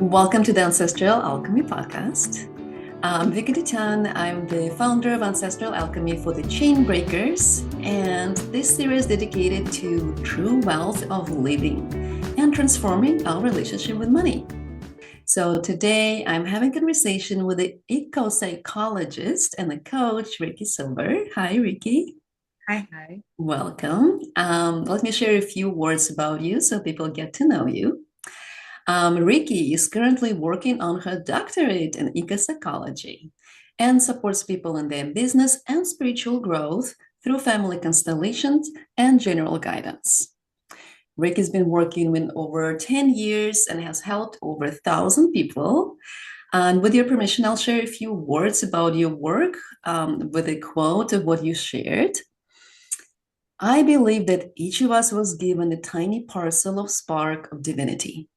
Welcome to the Ancestral Alchemy podcast. I'm Ricki. I'm the founder of Ancestral Alchemy for the Chain Breakers, and this series is dedicated to true wealth of living and transforming our relationship with money. So today I'm having a conversation with the eco-psychologist and the coach, Ricki Silber. Hi, Ricki. Hi, hi. Welcome. Let me share a few words about you so people get to know you. Ricki is currently working on her doctorate in eco-psychology and supports people in their business and spiritual growth through family constellations and general guidance. Ricki's been working with over 10 years and has helped over 1,000 people. And with your permission, I'll share a few words about your work with a quote of what you shared. I believe that each of us was given a tiny parcel of spark of divinity.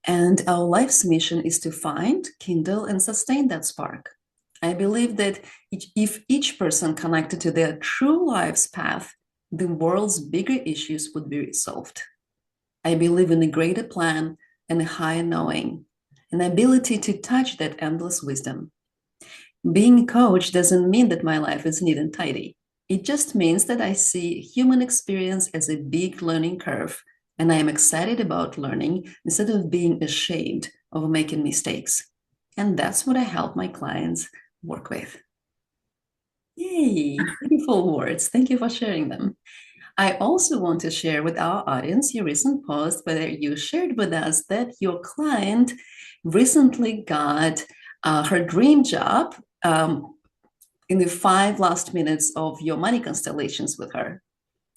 And our life's mission is to find, kindle, and sustain that spark. I believe that if each person connected to their true life's path, the world's bigger issues would be resolved. I believe in a greater plan and a higher knowing, an ability to touch that endless wisdom. Being a coach doesn't mean that my life is neat and tidy. It just means that I see human experience as a big learning curve, and I am excited about learning instead of being ashamed of making mistakes. And that's what I help my clients work with. Yay, beautiful words. Thank you for sharing them. I also want to share with our audience your recent post where you shared with us that your client recently got her dream job in the 5 last minutes of your money constellations with her.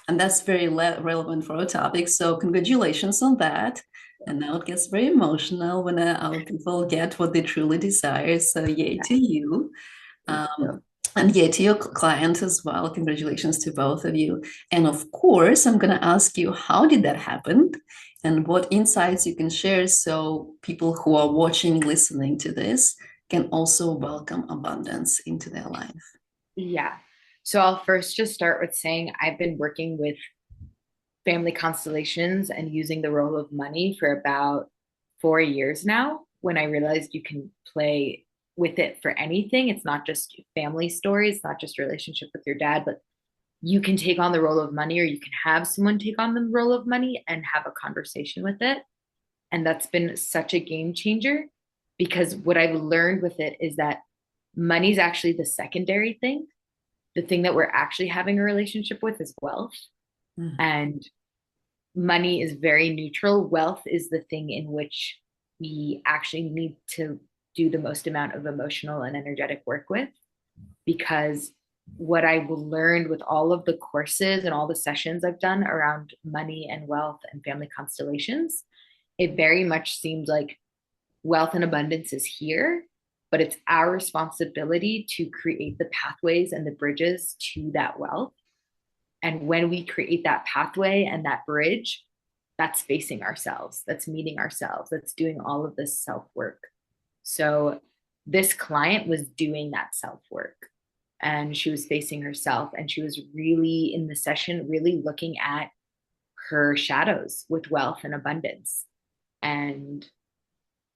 And that's very relevant for our topic. So, congratulations on that. And now it gets very emotional when our people get what they truly desire. So, yay Yeah, to you. thank Um, you. and yay to your client as well. Congratulations to both of you. And of course, I'm going to ask you, how did that happen? And what insights you can share so people who are watching, listening to this can also welcome abundance into their life. Yeah. So I'll first just start with saying I've been working with family constellations and using the role of money for about 4 years now. When I realized you can play with it for anything, it's not just family stories, it's not just relationship with your dad, but you can take on the role of money or you can have someone take on the role of money and have a conversation with it. And that's been such a game changer because what I've learned with it is that money's actually the secondary thing. The thing that we're actually having a relationship with is wealth. Mm. And money is very neutral. Wealth is the thing in which we actually need to do the most amount of emotional and energetic work with. Because what I've learned with all of the courses and all the sessions I've done around money and wealth and family constellations, it very much seemed like wealth and abundance is here, but it's our responsibility to create the pathways and the bridges to that wealth. And when we create that pathway and that bridge, that's facing ourselves, that's meeting ourselves, that's doing all of this self work. So this client was doing that self work and she was facing herself and she was really in the session, really looking at her shadows with wealth and abundance. And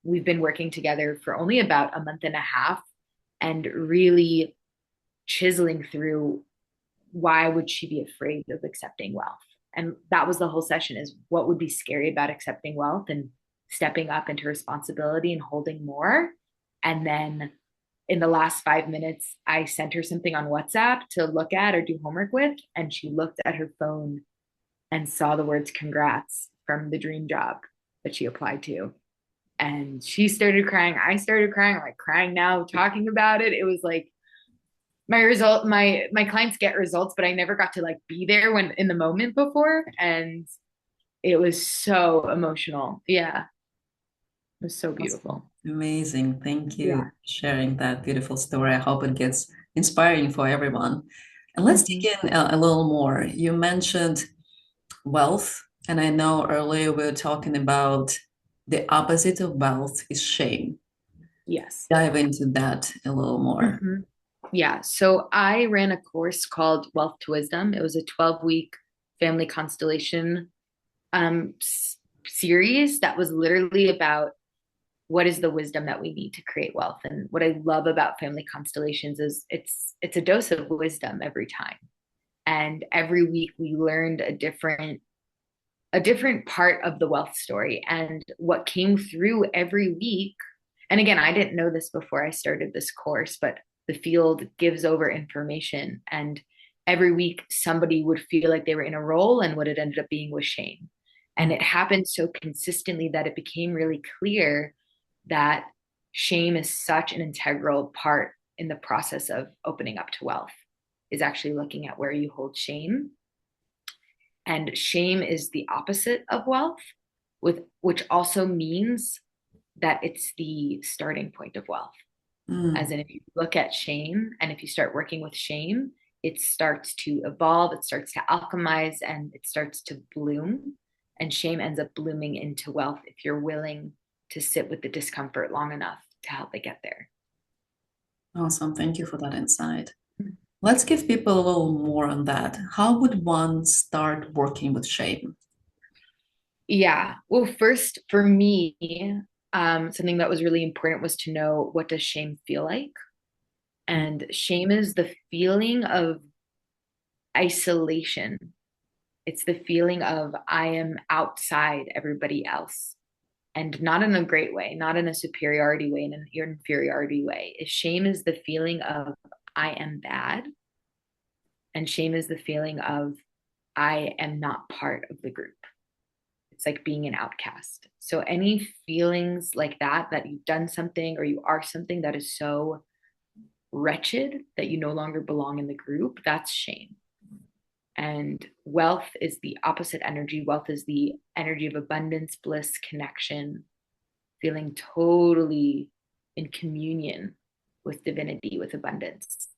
we've been working together for only about a month and a half and really chiseling through why would she be afraid of accepting wealth. And that was the whole session, is what would be scary about accepting wealth and stepping up into responsibility and holding more. And then in the last 5 minutes, I sent her something on WhatsApp to look at or do homework with, and she looked at her phone and saw the words congrats from the dream job that she applied to, and she started crying. I started crying. I'm like crying now talking about it. It was like my clients get results, but I never got to like be there when in the moment before, and it was so emotional. Yeah, it was so Awesome. beautiful. Amazing. Thank you Yeah. for sharing that beautiful story. I hope it gets inspiring for everyone. And let's Mm-hmm. dig in a little more. You mentioned wealth, and I know earlier we were talking about the opposite of wealth is shame. Yes. Dive into that a little more. Mm-hmm. Yeah. So I ran a course called Wealth to Wisdom. It was a 12-week family constellation series that was literally about what is the wisdom that we need to create wealth. And what I love about family constellations is it's a dose of wisdom every time. And every week we learned a different part of the wealth story. And what came through every week, and again, I didn't know this before I started this course, but the field gives over information. And every week somebody would feel like they were in a role, and what it ended up being was shame. And it happened so consistently that it became really clear that shame is such an integral part in the process of opening up to wealth, is actually looking at where you hold shame. And shame is the opposite of wealth, which also means that it's the starting point of wealth. As in, if you look at shame and if you start working with shame, it starts to evolve, it starts to alchemize, and it starts to bloom. And shame ends up blooming into wealth if you're willing to sit with the discomfort long enough to help it get there. Awesome. Thank you for that insight. Let's give people a little more on that. How would one start working with shame? Yeah. Well, first, for me, something that was really important was to know, what does shame feel like? And shame is the feeling of isolation. It's the feeling of I am outside everybody else, and not in a great way, not in a superiority way, in an inferiority way. Shame is the feeling of I am bad, and shame is the feeling of I am not part of the group. It's like being an outcast. So any feelings like that, that you've done something or you are something that is so wretched that you no longer belong in the group, that's shame. And wealth is the opposite energy. Wealth is the energy of abundance, bliss, connection, feeling totally in communion with divinity, with abundance,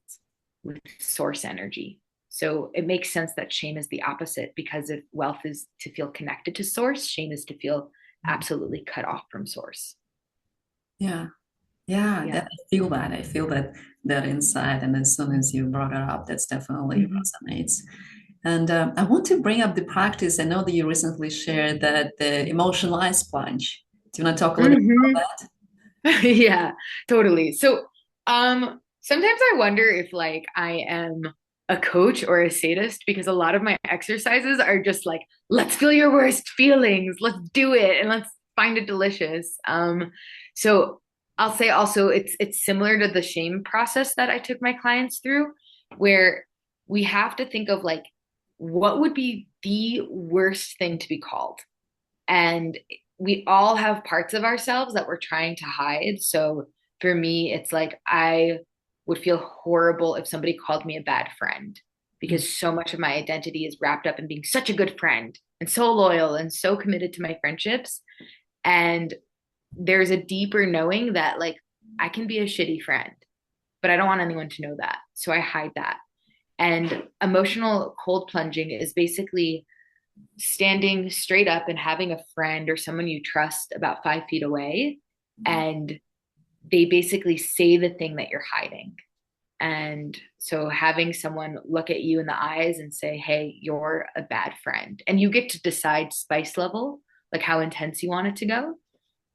with source energy. So it makes sense that shame is the opposite, because if wealth is to feel connected to source, shame is to feel absolutely cut off from source. Yeah. Yeah, Yeah. I feel that. I feel that inside. And as soon as you brought it up, that's definitely Mm-hmm. resonates. And I want to bring up the practice. I know that you recently shared that the emotional ice plunge. Do you want to talk a little bit Mm-hmm. about that? Yeah, totally. So, sometimes I wonder if like I am a coach or a sadist, because a lot of my exercises are just like, let's feel your worst feelings, let's do it, and let's find it delicious. So I'll say also it's similar to the shame process that I took my clients through, where we have to think of like, what would be the worst thing to be called? And we all have parts of ourselves that we're trying to hide. So for me, it's like I would feel horrible if somebody called me a bad friend, because so much of my identity is wrapped up in being such a good friend and so loyal and so committed to my friendships. And there's a deeper knowing that like I can be a shitty friend, but I don't want anyone to know that. So I hide that. And emotional cold plunging is basically standing straight up and having a friend or someone you trust about 5 feet away, and they basically say the thing that you're hiding. And so having someone look at you in the eyes and say, hey, you're a bad friend. And you get to decide spice level, like how intense you want it to go.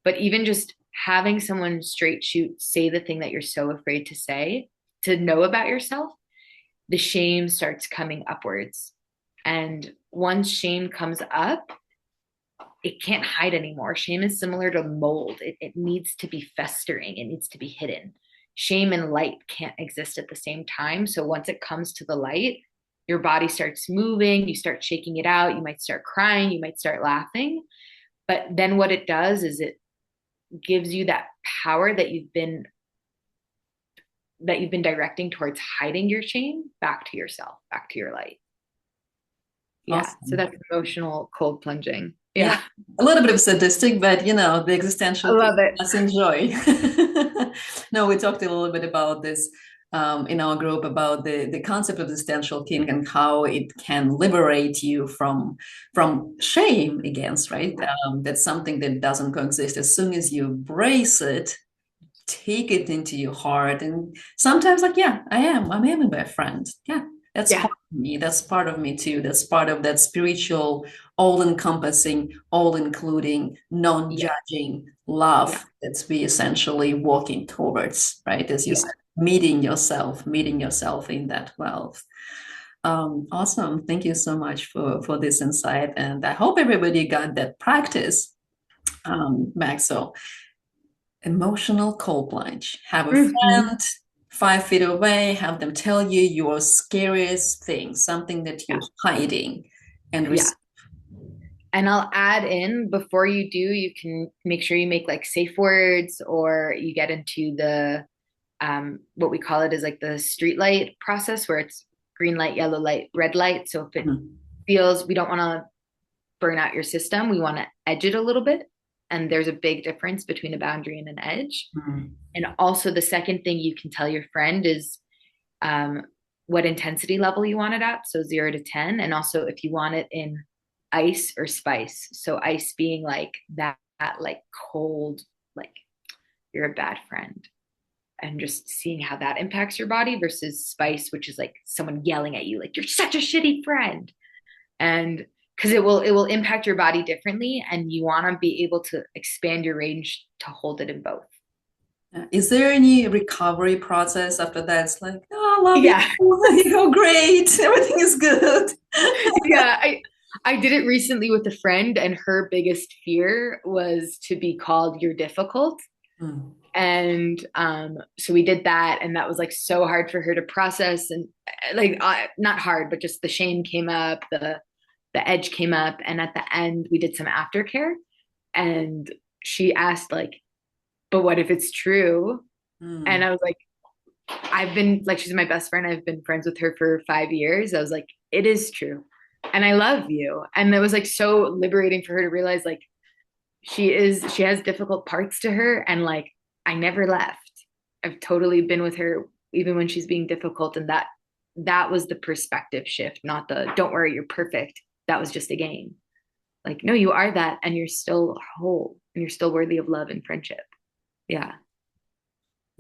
But even just having someone straight shoot say the thing that you're so afraid to say, to know about yourself, the shame starts coming upwards. And once shame comes up, it can't hide anymore. Shame is similar to mold. It needs to be festering, it needs to be hidden. Shame and light can't exist at the same time. So once it comes to the light, your body starts moving, you start shaking it out, you might start crying, you might start laughing. But then what it does is it gives you that power that you've been directing towards hiding your shame back to yourself, back to your light. Yeah. So Awesome. that's emotional cold plunging. Yeah, Yeah. a little bit of sadistic, but the I existential piece, love it. let's enjoy. No, we talked a little bit about this in our group about the concept of the existential king and how it can liberate you from shame against, right? That's something that doesn't coexist. As soon as you embrace it, take it into your heart, and sometimes like, yeah, I'm a bad friend. Yeah, that's Yeah. fine. me. That's part of me too. That's part of that spiritual, all-encompassing, all-including, Yeah. non-judging Yeah. love that's we essentially walking towards, right? As you Yeah. said, meeting yourself in that wealth. Awesome. Thank you so much for this insight. And I hope everybody got that practice, Max. So emotional cold plunge. Have a Hmm. friend 5 feet away, have them tell you your scariest thing, something that you're Yeah. hiding, and Yeah. receive. And I'll add in before you do, you can make sure you make like safe words or you get into the what we call it is like the street light process where it's green light, yellow light, red light. So if it Mhm. feels we don't want to burn out your system, we want to edge it a little bit. And there's a big difference between a boundary and an edge. Mhm. And also the second thing you can tell your friend is um, what intensity level you want it at. So 0 to 10. And also if you want it in ice or spice. So ice being like that like cold, like you're a bad friend. And just seeing how that impacts your body versus spice, which is like someone yelling at you, like you're such a shitty friend. And because it will impact your body differently, and you want to be able to expand your range to hold it in both. Is there any recovery process after that? It's like, oh, I love you. Yeah. You're great. Everything is good. Yeah, I did it recently with a friend, and her biggest fear was to be called "you're difficult." Mm. And so we did that, and that was like so hard for her to process, and like not hard, but just the shame came up, the edge came up, and at the end we did some aftercare, and she asked like, "But what if it's true?" And Mm. I was like, I've been like, she's my best friend. I've been friends with her for 5 years. I was like, it is true. And I love you. And it was like so liberating for her to realize like she has difficult parts to her. And like, I never left. I've totally been with her even when she's being difficult. And that was the perspective shift, not the don't worry, you're perfect. That was just a game. Like, no, you are that. And you're still whole and you're still worthy of love and friendship. Yeah.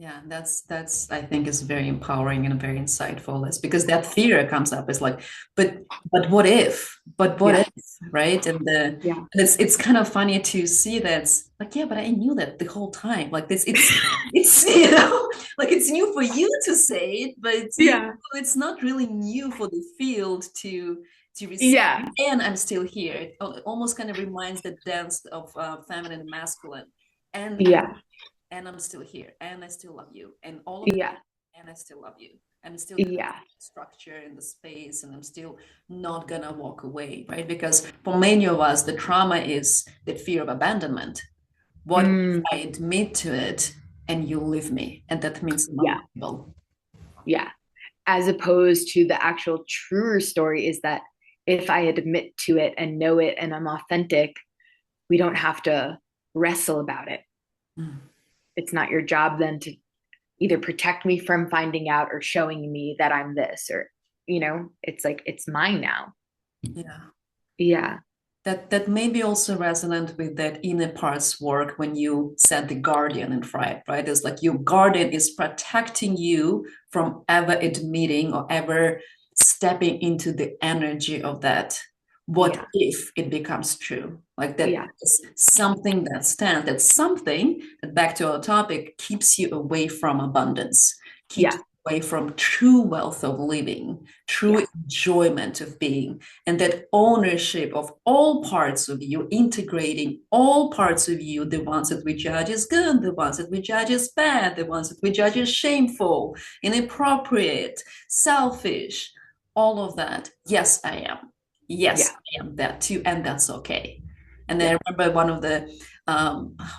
Yeah, that's I think is very empowering and very insightful. It's because that fear comes up. It's like, but but what if? But what Yeah. if? Right? And Yeah. it's kind of funny to see that. It's like, yeah, but I knew that the whole time. Like this, it's like it's new for you to say it, but Yeah. it's not really new for the field to receive. Yeah. And I'm still here. It almost kind of reminds the dance of feminine and masculine. And Yeah. and I'm still here, and I still love you, and all of that, Yeah. and I still love you. I'm still gonna Yeah. structure in the space, and I'm still not gonna walk away, right? Because for many of us, the trauma is the fear of abandonment. What if Mm, I admit to it and you leave me? And that means I'm yeah. unlovable. Yeah. As opposed to the actual truer story is that if I admit to it and know it and I'm authentic, we don't have to wrestle about it. Mm. It's not your job then to either protect me from finding out or showing me that I'm this or, it's like, it's mine now. Yeah. Yeah. That may be also resonant with that inner parts work when you said the guardian in Fright, right? It's like your guardian is protecting you from ever admitting or ever stepping into the energy of that. What Yeah. if it becomes true? Like that Yeah. is something that stands, that something that back to our topic keeps you away from abundance, keeps Yeah. you away from true wealth of living, true Yeah. enjoyment of being, and that ownership of all parts of you, integrating all parts of you, the ones that we judge as good, the ones that we judge as bad, the ones that we judge as shameful, inappropriate, selfish, all of that. Yes, I am. Yes, Yeah. I am that too, and that's okay. And then Yeah. I remember one of the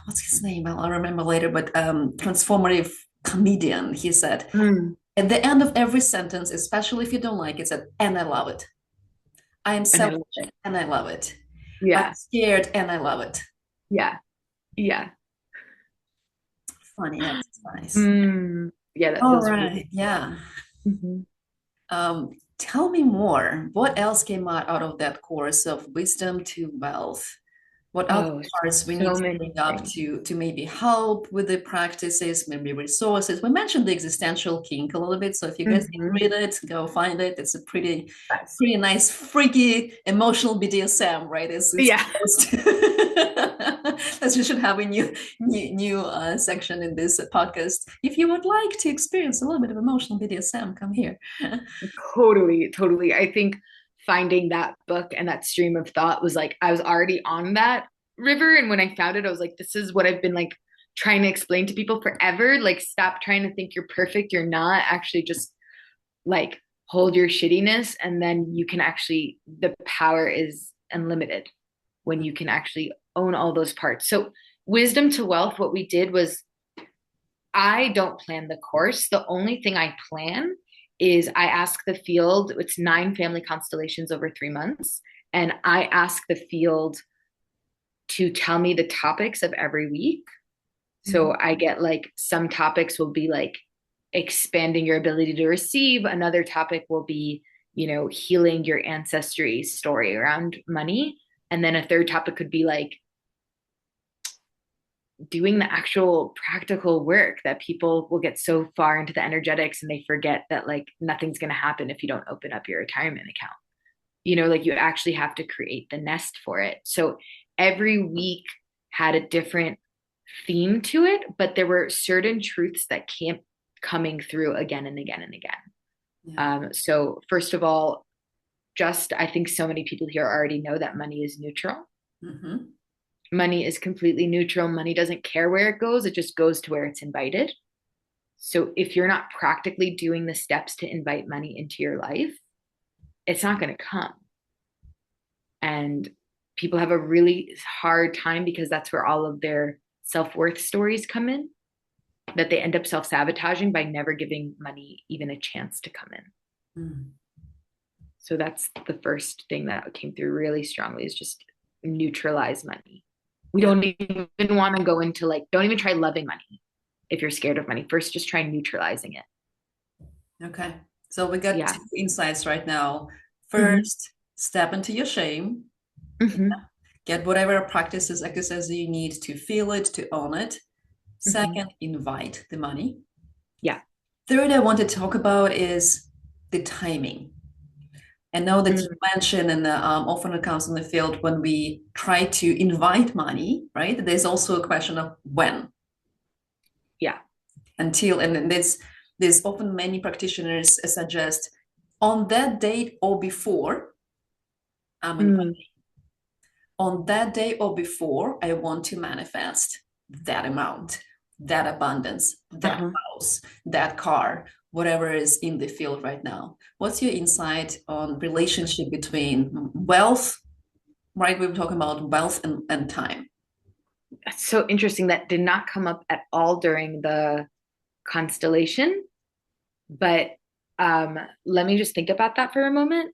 what's his name? I'll remember later, but transformative comedian. He said Mm. at the end of every sentence, especially if you don't like it, said, "And I love it." I am And I love selfish it. and I love it. I'm Yeah. scared and I love it. Yeah. Yeah. Funny, that's nice. Yeah. That All feels really right, yeah. Mhm. Tell me more. What else came out of that course of wisdom to wealth? What other Oh, parts we need so to many bring up things. to maybe help with the practices, maybe resources? We mentioned the existential kink a little bit, so if you guys Mhm. didn't read it, go find it. It's a Yes. pretty nice, freaky, emotional BDSM, right? It's Yeah. post. That you should have a new section in this podcast. If you would like to experience a little bit of emotional BDSM, come here. Totally, totally. I think finding that book and that stream of thought was like I was already on that river, and when I found it, I was like, this is what I've been like trying to explain to people forever. Like, stop trying to think you're perfect. You're not. Actually just like hold your shittiness, and then you can actually, the power is unlimited when you can actually own all those parts. So wisdom to wealth, what we did was I don't plan the course. The only thing I plan is I ask the field, it's 9 family constellations over 3 months. And I ask the field to tell me the topics of every week. Mhm. So I get like some topics will be like expanding your ability to receive. Another topic will be, healing your ancestry story around money. And then a third topic could be like doing the actual practical work that people will get so far into the energetics and they forget that like nothing's going to happen if you don't open up your retirement account. Like you actually have to create the nest for it. So every week had a different theme to it, but there were certain truths that kept coming through again and again and again. Yeah. So first of all, just I think so many people here already know that money is neutral. Mhm. Money is completely neutral. Money doesn't care where it goes, it just goes to where it's invited. So if you're not practically doing the steps to invite money into your life, it's not going to come. And people have a really hard time because that's where all of their self-worth stories come in, that they end up self-sabotaging by never giving money even a chance to come in. Mm. So that's the first thing that came through really strongly, is just neutralize money. We Yeah. don't even want to go into like, don't even try loving money if you're scared of money. First, just try neutralizing it. Okay. So we got Yeah. two insights right now. Mm-hmm. First, step into your shame. Mm-hmm. Get whatever practices, exercises you need to feel it, to own it. Mm-hmm. Second, invite the money. Yeah. Third, I want to talk about is the timing. I know that you Mm. mentioned, and often it comes in the field when we try to invite money, right? There's also a question of when, Yeah. until, and then there's often many practitioners suggest on that date or before, I'm in, Mm. on that day or before, I want to manifest that amount, that abundance, that Uh-huh. house, that car, whatever is in the field right now. What's your insight on relationship between wealth, right? We were talking about wealth and time. That's so interesting. That did not come up at all during the constellation, but let me just think about that for a moment.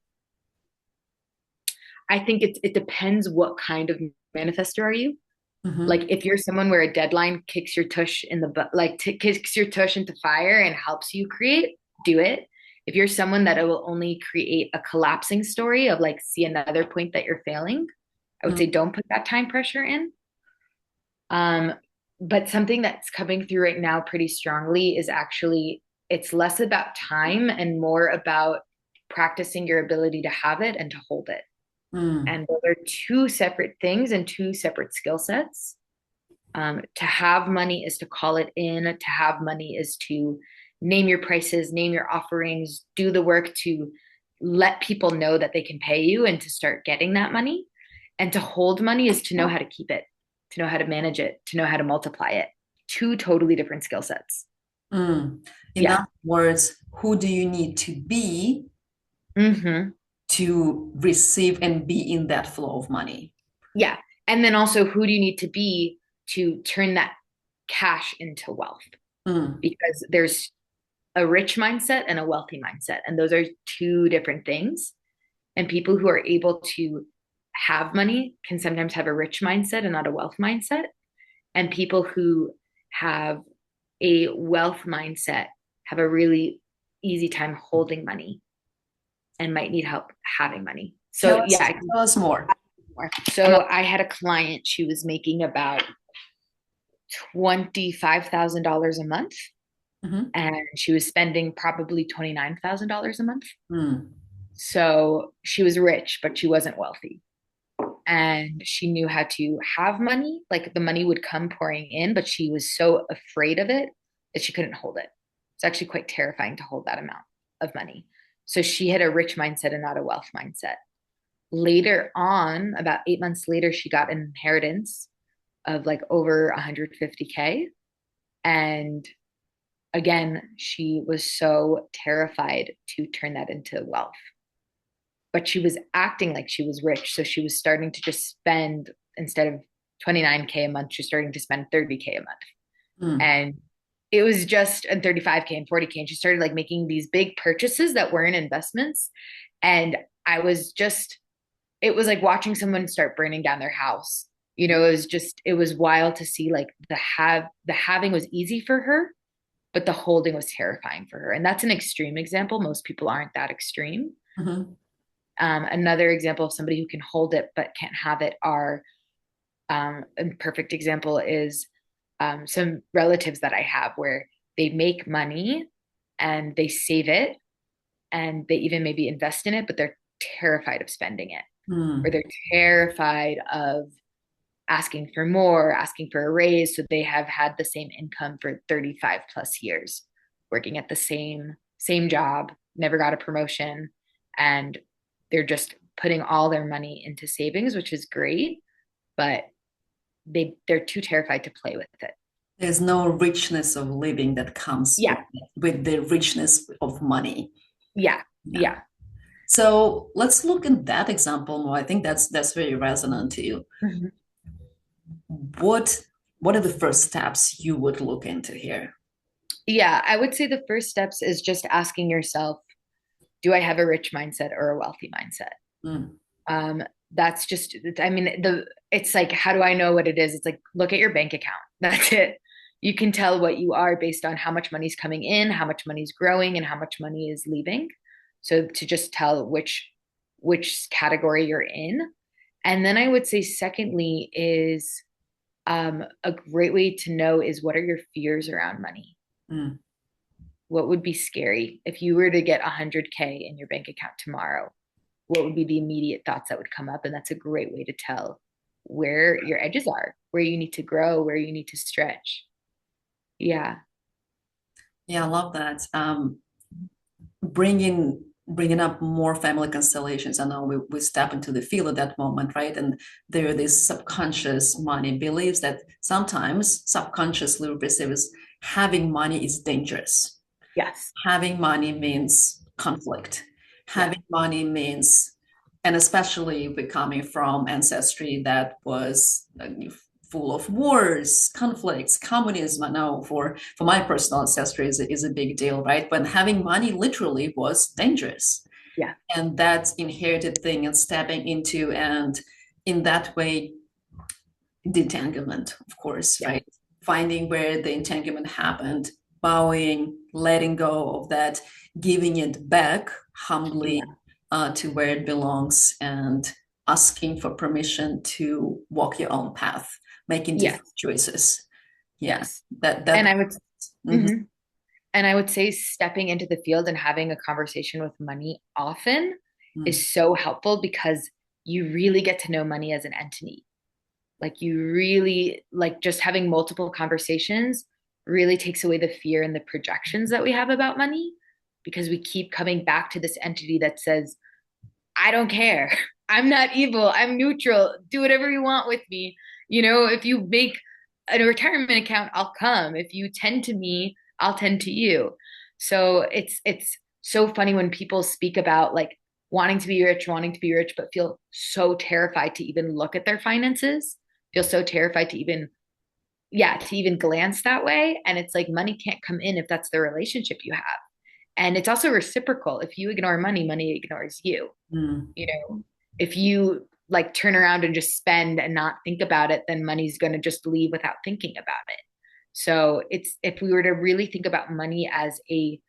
I think it depends what kind of manifester are you. Like Mhm. if you're someone where a deadline kicks your tush in the butt, like kicks your tush into fire and helps you create, do it. If you're someone that it will only create a collapsing story of like, see another point that you're failing, I would Mm. say don't put that time pressure in. Um, but something that's coming through right now pretty strongly is actually it's less about time and more about practicing your ability to have it and to hold it. Mm. And those are two separate things and two separate skill sets. To have money is to call it in. To have money is to name your prices, name your offerings, do the work to let people know that they can pay you and to start getting that money. And to hold money is to know how to keep it, to know how to manage it, to know how to multiply it. Two totally different skill sets. Mm. In Yeah. other words, who do you need to be Mm-hmm. to receive and be in that flow of money? Yeah. And then also, who do you need to be to turn that cash into wealth? Mm. Because there's a rich mindset and a wealthy mindset. And those are two different things. And people who are able to have money can sometimes have a rich mindset and not a wealth mindset. And people who have a wealth mindset have a really easy time holding money and might need help having money. So, yeah, Tell us more. more. So I had a client, she was making about $25,000 a month, Mhm. and she was spending probably $29,000 a month. Mm. So she was rich, but she wasn't wealthy. And she knew how to have money. Like the money would come pouring in, but she was so afraid of it that she couldn't hold it. It's actually quite terrifying to hold that amount of money. So she had a rich mindset and not a wealth mindset. Later on, about 8 months later, she got an inheritance of like over 150K. And again, she was so terrified to turn that into wealth. But she was acting like she was rich. So she was starting to just spend, instead of 29K a month, she's starting to spend 30K a month. Mm. And it was just, and 35K and 40K. And she started like making these big purchases that weren't investments. And I was just, it was like watching someone start burning down their house. It was just, it was wild to see like the having was easy for her, but the holding was terrifying for her. And that's an extreme example. Most people aren't that extreme. Mhm. Another example of somebody who can hold it but can't have it are, a perfect example is some relatives that I have where they make money and they save it and they even maybe invest in it, but they're terrified of spending it, or Mm. they're terrified of asking for more, asking for a raise. So they have had the same income for 35 plus years, working at the same job, never got a promotion, and they're just putting all their money into savings, which is great, but they're too terrified to play with it. There's no richness of living that comes Yeah, with the richness of money. yeah, Yeah. yeah. So let's look at that example more. I think that's very resonant to you. Mhm. What what are the first steps you would look into here? Yeah, I would say the first steps is just asking yourself, do I have a rich mindset or a wealthy mindset? Mm. Um, that's just, I mean, it's like, how do I know what it is? It's like, look at your bank account. That's it. You can tell what you are based on how much money's coming in, how much money's growing, and how much money is leaving. So to just tell which category you're in. And then I would say, secondly, is a great way to know is what are your fears around money? Mm. What would be scary if you were to get 100K in your bank account tomorrow? What would be the immediate thoughts that would come up? And that's a great way to tell where your edges are, where you need to grow, where you need to stretch. Yeah. Yeah, I love that. Bringing up more family constellations. I know we step into the field at that moment, right? And there are these subconscious money beliefs that sometimes subconsciously we perceive as having money is dangerous. Yes. Having money means conflict. Yeah. Having money means, and especially we're coming from ancestry that was full of wars, conflicts, communism. I know for my personal ancestry is a big deal, right? But having money literally was dangerous. Yeah. And that inherited thing and stepping into, and in that way, detanglement, of course, Yeah. right? Finding where the entanglement happened, bowing, letting go of that, giving it back humbly Yeah. to where it belongs, and asking for permission to walk your own path, making different Yes. choices. Yeah, Yes. And that. I would, Mhm. mhm. And I would say stepping into the field and having a conversation with money often Mm. is so helpful because you really get to know money as an entity. Like you really like just having multiple conversations really takes away the fear and the projections that we have about money because we keep coming back to this entity that says, I don't care. I'm not evil. I'm neutral. Do whatever you want with me. If you make a retirement account, I'll come. If you tend to me, I'll tend to you. So it's so funny when people speak about like wanting to be rich, but feel so terrified to even look at their finances, feel so terrified to even, yeah, to even glance that way. And it's like money can't come in if that's the relationship you have. And it's also reciprocal. If you ignore money, money ignores you. Mm. You know, if you like turn around and just spend and not think about it, then money's going to just leave without thinking about it. So it's if we were to really think about money as a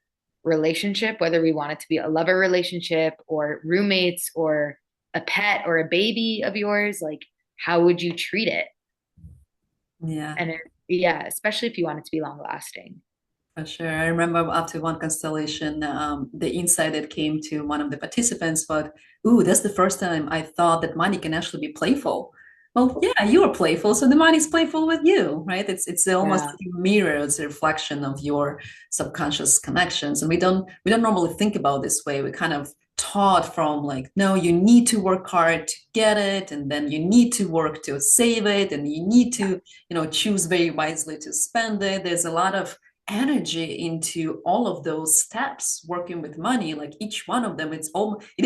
relationship, whether we want it to be a lover relationship or roommates or a pet or a baby of yours, like how would you treat it? Yeah. And yeah, especially if you want it to be long lasting. For sure. I remember after one constellation, the insight that came to one of the participants, but ooh, that's the first time I thought that money can actually be playful. Well, yeah, you are playful, so the money's playful with you, right? It's almost Yeah. like a mirror, it's a reflection of your subconscious connections. And we don't normally think about this way. We kind of taught from like, no, you need to work hard to get it, and then you need to work to save it, and you need to, choose very wisely to spend it. There's a lot of energy into all of those steps working with money, like each one of them. It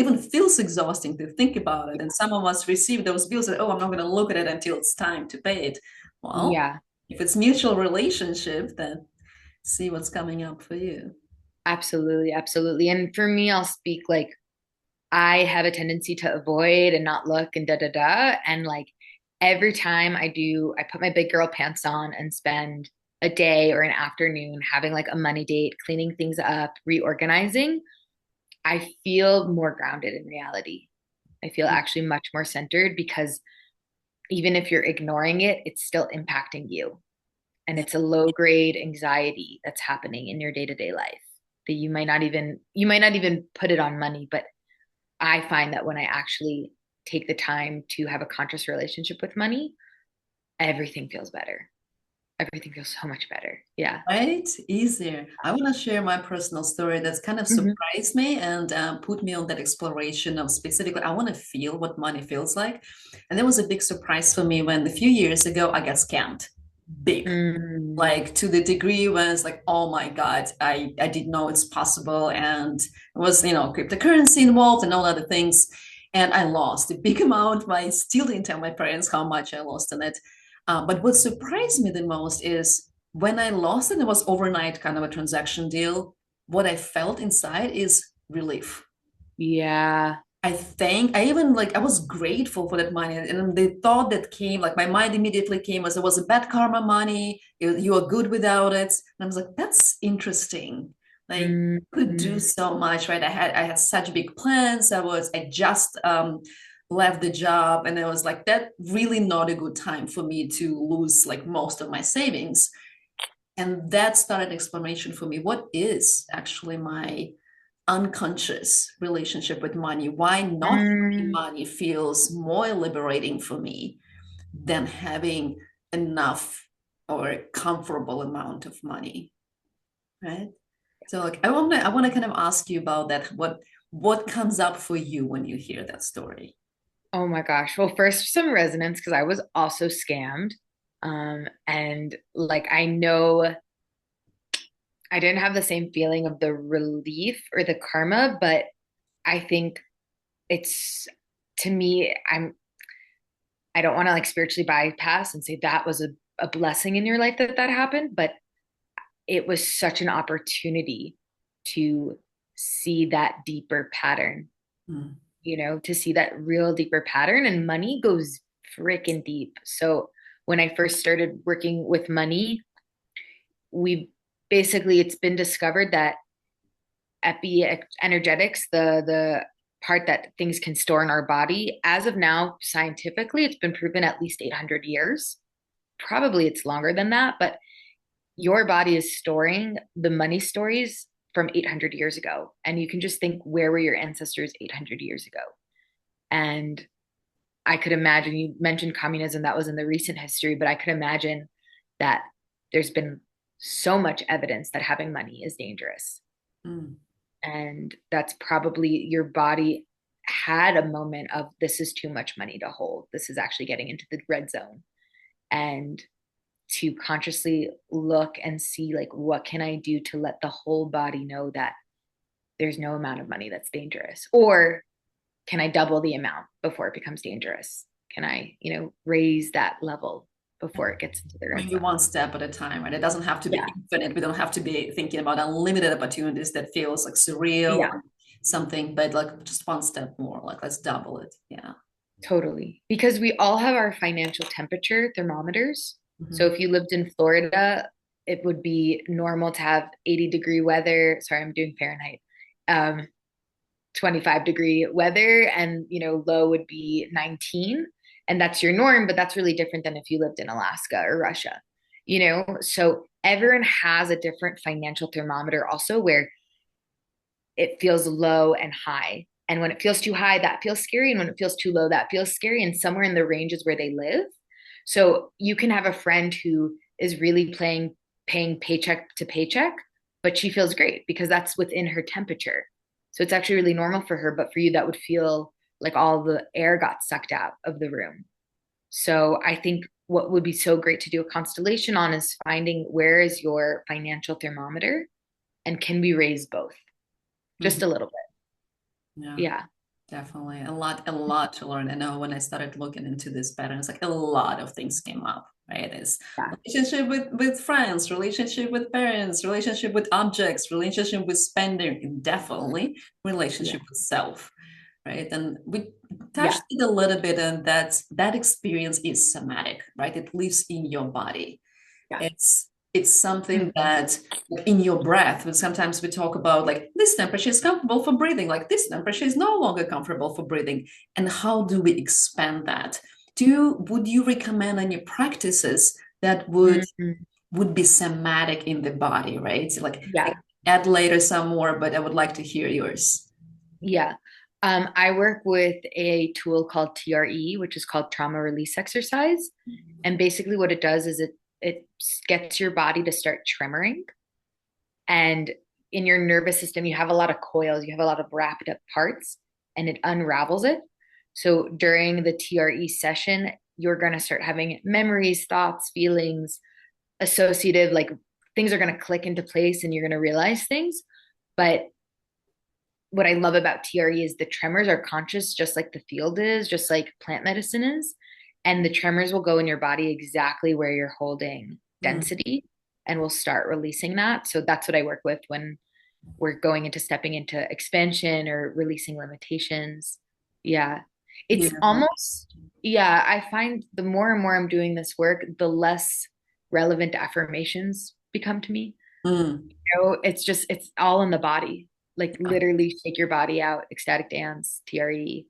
even feels exhausting to think about it, and some of us receive those bills and, oh, I'm not going to look at it until it's time to pay it. Well, Yeah, if it's mutual relationship, then see what's coming up for you. absolutely, absolutely. And for me, I'll speak like I have a tendency to avoid and not look and da da da. And like every time I do, I put my big girl pants on and spend a day or an afternoon having like a money date, cleaning things up, reorganizing. I feel more grounded in reality. I feel actually much more centered because even if you're ignoring it, it's still impacting you. And it's a low grade anxiety that's happening in your day-to-day life that you might not even put it on money, but I find that when I actually take the time to have a conscious relationship with money, everything feels better. Everything feels so much better. Yeah. Right? Easier. I want to share my personal story that's kind of Hmm. surprised me and put me on that exploration of specifically, I want to feel what money feels like. And that was a big surprise for me when a few years ago I got scammed. Big. Mm, Like to the degree where it's like, oh my God, I didn't know it's possible. And it was, cryptocurrency involved and all other things. And I lost a big amount. But I still didn't tell my parents how much I lost in it. But what surprised me the most is when I lost it, it was overnight kind of a transaction deal. What I felt inside is relief. yeah. I even like I was grateful for that money, and the thought that came, like my mind immediately came as it was a bad karma money. You are good without it, and I was like, that's interesting. Like Mm, could do mm, so much, right? I had such big plans. I just left the job, and it was like that really not a good time for me to lose like most of my savings. And that started an explanation for me. What is actually my unconscious relationship with money? Why not having mm. money feels more liberating for me than having enough or a comfortable amount of money, right? So like I want to kind of ask you about that. What comes up for you when you hear that story? Oh my gosh. Well, first some resonance because I was also scammed. And like I know I didn't have the same feeling of the relief or the karma, but I think it's to me, I don't want to like spiritually bypass and say that was a blessing in your life that that happened, but it was such an opportunity to see that deeper pattern, Mm, to see that real deeper pattern. And money goes freaking deep. So when I first started working with money, we basically, it's been discovered that energetics, the part that things can store in our body, as of now, scientifically, it's been proven at least 800 years. Probably it's longer than that, but your body is storing the money stories from 800 years ago. And you can just think, where were your ancestors 800 years ago? And I could imagine, you mentioned communism, that was in the recent history, but I could imagine that there's been so much evidence that having money is dangerous. mm, And that's probably your body had a moment of this is too much money to hold. This is actually getting into the red zone. And to consciously look and see like what can I do to let the whole body know that there's no amount of money that's dangerous, or can I double the amount before it becomes dangerous? Can I, raise that level before it gets into the red maybe zone? one step at a time, right? It doesn't have to be Yeah. infinite. We don't have to be thinking about unlimited opportunities that feels like surreal Yeah, or something, but like just one step more, like let's double it. Yeah. totally. Because we all have our financial temperature thermometers. So Mhm. if you lived in Florida, it would be normal to have 80-degree weather. Sorry, I'm doing Fahrenheit. Um, 25-degree weather, and low would be 19, and that's your norm. But that's really different than if you lived in Alaska or Russia. So everyone has a different financial thermometer also, where it feels low and high. And when it feels too high, that feels scary. And when it feels too low, that feels scary. And somewhere in the range is where they live. So you can have a friend who is really paying paycheck to paycheck, but she feels great because that's within her temperature. So it's actually really normal for her. But for you, that would feel like all the air got sucked out of the room. So I think what would be so great to do a constellation on is finding where is your financial thermometer, and can we raise both just Mhm. a little bit. Yeah. Yeah. Definitely a lot to learn. I know when I started looking into this patterns, like a lot of things came up, right? Is Yeah. relationship with friends, relationship with parents, relationship with objects, relationship with spending, and definitely Yeah. relationship with self, right? And we Yeah. touched it a little bit, and that experience is somatic, right? It lives in your body. Yeah. It's something Mhm. that like, in your breath, when sometimes we talk about like this temperature is comfortable for breathing, like this temperature is no longer comfortable for breathing. And how do we expand that? Would you recommend any practices that Mhm. would be somatic in the body, right? So like I Yeah. add later some more, but I would like to hear yours. Yeah. I work with a tool called TRE, which is called trauma release exercise. And basically what it does is it gets your body to start tremoring. And in your nervous system, you have a lot of coils, you have a lot of wrapped up parts, and it unravels it. So during the TRE session, you're going to start having memories, thoughts, feelings, associative, like things are going to click into place and you're going to realize things. But what I love about TRE is the tremors are conscious, just like the field is, just like plant medicine is. And the tremors will go in your body exactly where you're holding Mm, density, and we'll start releasing that. So that's what I work with when we're going into stepping into expansion or releasing limitations. Yeah. It's beautiful. almost, yeah, I find the more and more I'm doing this work, the less relevant affirmations become to me. Mm. It's all in the body. Like literally shake your body out, ecstatic dance, TRE,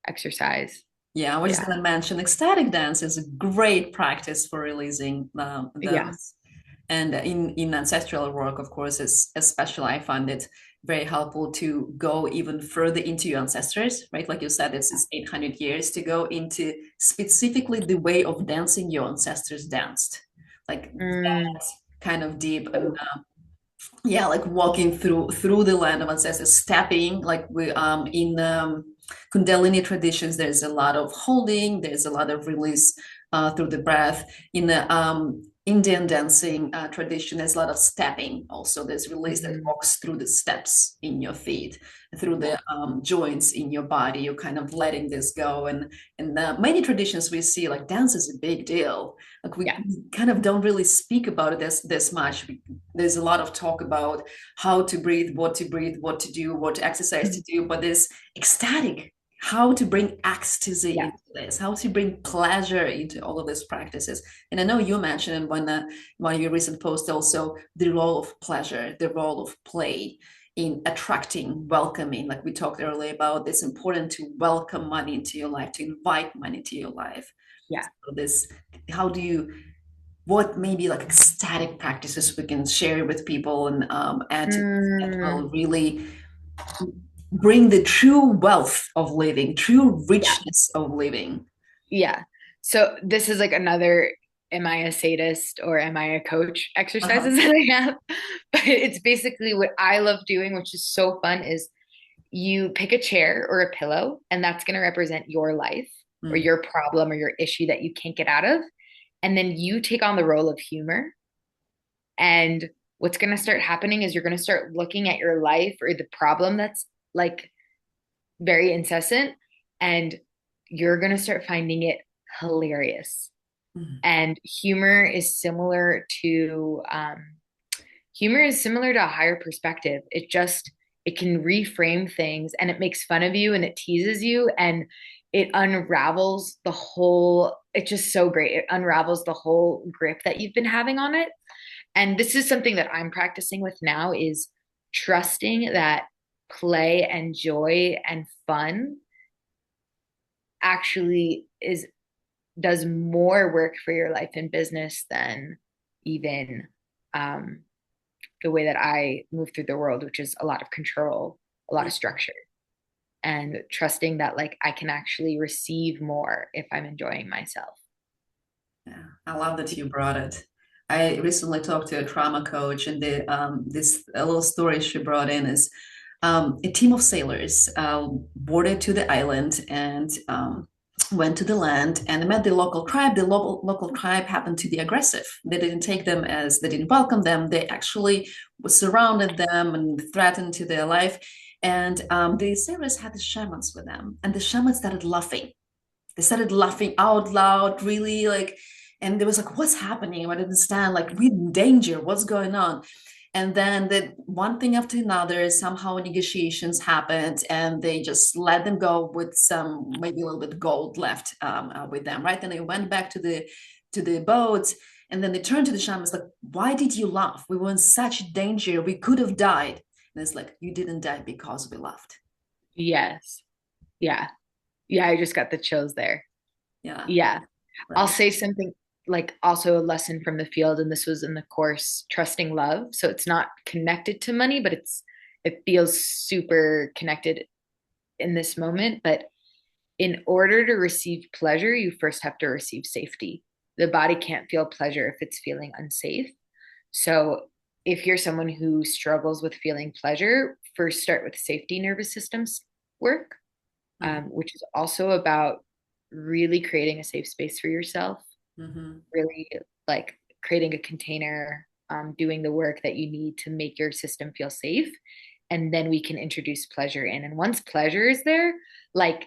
exercise. Yeah, I was just Yeah. going to mention ecstatic dance is a great practice for releasing Yeah. those. And in ancestral work, of course, is especially I find it very helpful to go even further into your ancestors, right? Like you said, it's 800 years to go into specifically the way of dancing your ancestors danced, like Mm, that kind of deep and yeah, like walking through the land of ancestors, stepping like we in Kundalini traditions. There's a lot of holding. There's a lot of release through the breath. In the Indian dancing tradition, there's a lot of stepping. Also, there's release that mhm. walks through the steps in your feet, through Yeah. the joints in your body. You're kind of letting this go. And in many traditions, we see like dance is a big deal. Like we Yeah. kind of don't really speak about it this much. There's a lot of talk about how to breathe, what to do, what exercise to Mhm. do, but there's ecstatic, how to bring ecstasy Yeah. into this, how to bring pleasure into all of these practices. And I know you mentioned in one of your recent posts also the role of pleasure, the role of play in attracting, welcoming. Like we talked earlier about, it's important to welcome money into your life, to invite money to your life. Yeah. So this, how do you what maybe like ecstatic practices we can share with people and add to that Mm, will really bring the true wealth of living, true yeah. richness of living. Yeah. So this is like another am I a sadist or am I a coach Uh-huh. exercises that I have. But it's basically what I love doing, which is so fun, is you pick a chair or a pillow, and that's going to represent your life or Mm, your problem or your issue that you can't get out of. And then you take on the role of humor. And what's going to start happening is you're going to start looking at your life or the problem that's like very incessant, and you're going to start finding it hilarious. mm, And humor is similar to a higher perspective. It can reframe things, and it makes fun of you and it teases you, and it unravels the whole, it's just so great. It unravels the whole grip that you've been having on it. And this is something that I'm practicing with now, is trusting that play and joy and fun actually is does more work for your life and business than even um, the way that I move through the world, which is a lot of control, a lot Yeah. of structure, and trusting that like I can actually receive more if I'm enjoying myself. Yeah, I love that you brought it. I recently talked to a trauma coach, and this a little story she brought in is a team of sailors boarded to the island and went to the land and met the local tribe. The local tribe happened to be aggressive. They didn't take them as they didn't welcome them. They actually surrounded them and threatened to their life. And the sailors had the shamans with them, and the shamans started laughing. They started laughing out loud, really like, and there was like, what's happening? I didn't understand, like, we're in danger, what's going on? And then the one thing after another, somehow negotiations happened, and they just let them go with some maybe a little bit gold left with them, right? Then they went back to the boat, and then they turned to the shamans like, "Why did you laugh? We were in such danger. We could have died." And it's like, "You didn't die because we laughed." Yes. Yeah. Yeah. I just got the chills there. Yeah, Yeah. I'll right. say something like also a lesson from the field, and this was in the course, trusting love. So it's not connected to money, but it feels super connected in this moment. But in order to receive pleasure, you first have to receive safety. The body can't feel pleasure if it's feeling unsafe. So if you're someone who struggles with feeling pleasure, first start with safety nervous systems work, which is also about really creating a safe space for yourself, Mm-hmm. really like creating a container, doing the work that you need to make your system feel safe. And then we can introduce pleasure in. And once pleasure is there, like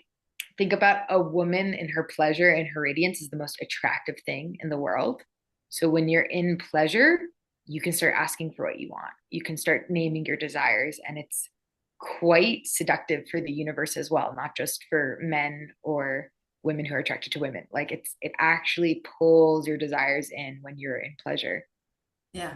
think about a woman in her pleasure and her radiance is the most attractive thing in the world. So when you're in pleasure, you can start asking for what you want. You can start naming your desires, and it's quite seductive for the universe as well, not just for men or women who are attracted to women. Like it actually pulls your desires in when you're in pleasure. Yeah,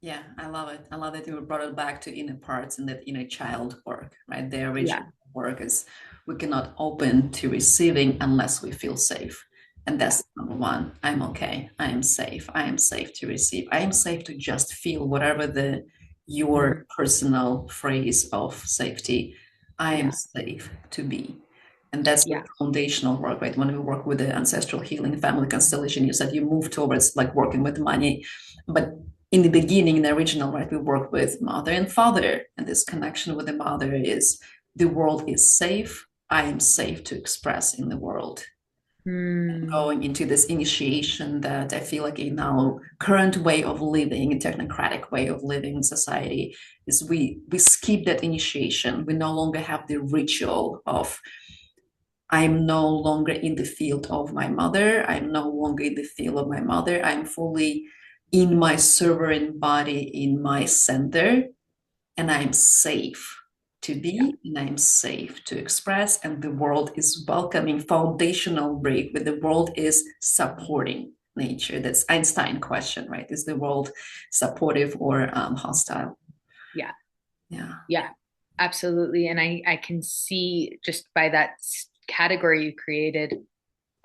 yeah, I love it. I love that you brought it back to inner parts and that inner child work, right? The Yeah. original work is we cannot open to receiving unless we feel safe. And Yeah. that's number one. I'm okay. I am safe. I am safe to receive. I am safe to just feel whatever the your Mm, personal phrase of safety. I am yeah. safe to be. And that's the Yeah. foundational work, right? When we work with the ancestral healing family constellation, you said you move towards like working with money. But in the beginning, in the original, right, we work with mother and father. And this connection with the mother is the world is safe. I am safe to express in the world. Mm, Going into this initiation that I feel like in our current way of living, a technocratic way of living in society, is we skip that initiation. We no longer have the ritual of I'm no longer in the field of my mother. I'm no longer in the field of my mother. I'm fully in my sovereign body, in my center, and I'm safe to yeah. be, and I'm safe to express, and the world is welcoming. Foundational break where the world is supporting nature. That's Einstein question, right? Is the world supportive or hostile? Yeah. Yeah. Yeah. Absolutely. And I can see just by that category you created,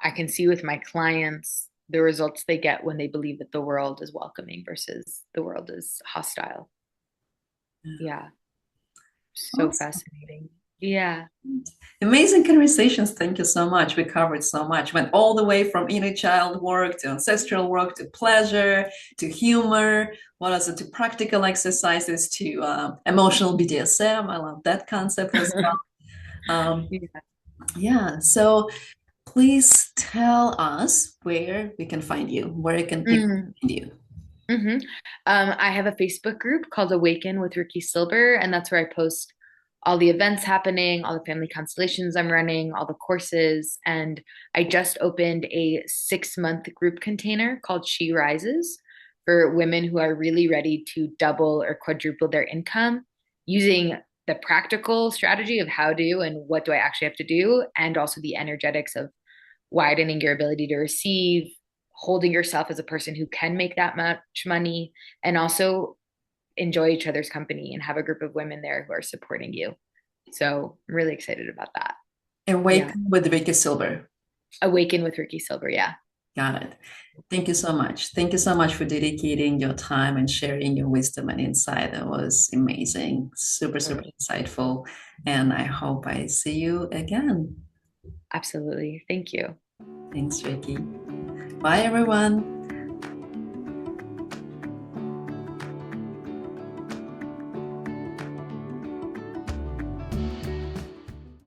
I can see with my clients the results they get when they believe that the world is welcoming versus the world is hostile. Yeah. So Awesome. fascinating. Yeah. Amazing conversations. Thank you so much. We covered so much. Went all the way from inner child work to ancestral work to pleasure to humor. What else? To practical exercises to emotional BDSM. I love that concept as well. Yeah. Yeah. So please tell us where we can find you, where can people Mm. find you. hmm I have a Facebook group called Awaken with Ricki Silber, and that's where I post all the events happening, all the family constellations I'm running, all the courses. And I just opened a 6 month group container called She Rises for women who are really ready to double or quadruple their income using the practical strategy of how to and what do I actually have to do, and also the energetics of widening your ability to receive, holding yourself as a person who can make that much money, and also enjoy each other's company and have a group of women there who are supporting you. So I'm really excited about that. Yeah. Awaken with Ricki Silber. Awaken with Ricki Silber. Yeah. Got it. Thank you so much. Thank you so much for dedicating your time and sharing your wisdom and insight. That was amazing. Super, super Totally. insightful. And I hope I see you again. Absolutely. Thank you. Thanks, Ricki. Bye, everyone.